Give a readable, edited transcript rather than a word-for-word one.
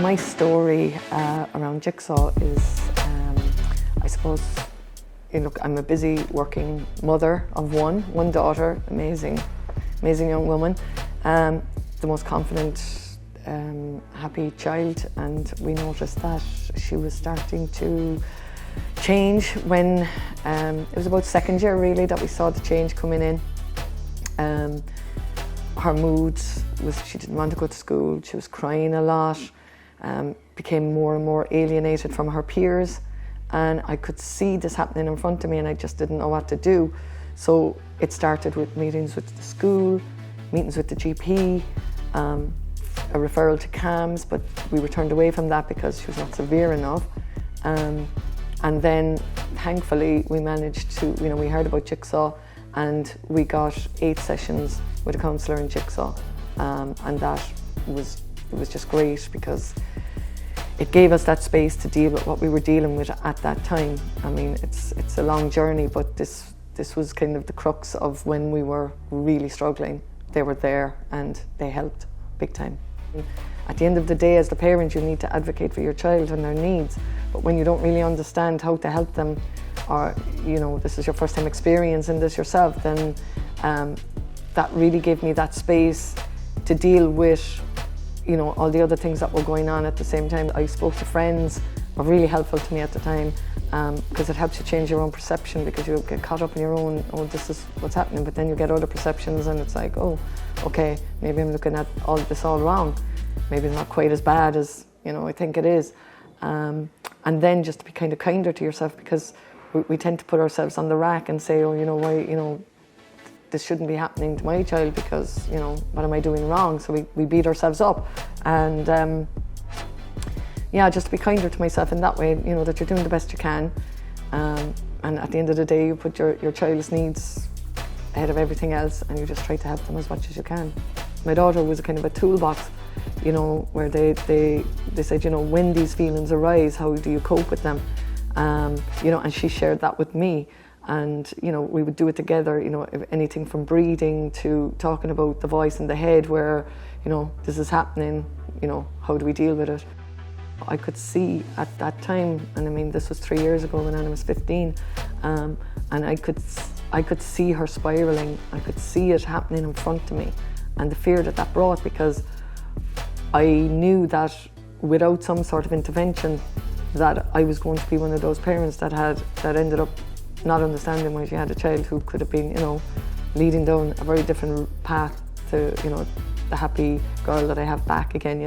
My story around Jigsaw is, I suppose, look, I'm a busy working mother of one daughter, amazing young woman, the most confident, happy child, and we noticed that she was starting to change when it was about second year really that we saw the change coming in. Her mood was, she didn't want to go to school, she was crying a lot, became more and more alienated from her peers, and I could see this happening in front of me and I just didn't know what to do. So it started with meetings with the school, meetings with the GP, a referral to CAMS, but we were turned away from that because she was not severe enough. And then thankfully we managed to, we heard about Jigsaw and we got 8 sessions with a counsellor in Jigsaw, and that was just great because it gave us that space to deal with what we were dealing with at that time. I mean, it's a long journey, but this was kind of the crux of when we were really struggling. They were there and they helped big time. At the end of the day, as the parent, you need to advocate for your child and their needs, but when you don't really understand how to help them, or this is your first time experiencing this yourself, then that really gave me that space to deal with all the other things that were going on at the same time. I spoke to friends, were really helpful to me at the time, because it helps you change your own perception, because you get caught up in your own, oh, this is what's happening, but then you get other perceptions and it's like, oh, okay, maybe I'm looking at all this all wrong. Maybe it's not quite as bad as I think it is. And then just to be kind of kinder to yourself, because we tend to put ourselves on the rack and say, oh, why, this shouldn't be happening to my child because, what am I doing wrong? So we beat ourselves up. And yeah, just to be kinder to myself in that way, that you're doing the best you can. And at the end of the day, you put your child's needs ahead of everything else and you just try to help them as much as you can. My daughter was a kind of a toolbox, where they said, when these feelings arise, how do you cope with them? And she shared that with me. And we would do it together, anything from breathing to talking about the voice in the head where, this is happening, how do we deal with it? I could see at that time, and I mean this was 3 years ago when Anna was 15, and I could see her spiralling. I could see it happening in front of me, and the fear that brought, because I knew that without some sort of intervention that I was going to be one of those parents that ended up not understanding why she had a child who could have been, leading down a very different path to, the happy girl that I have back again,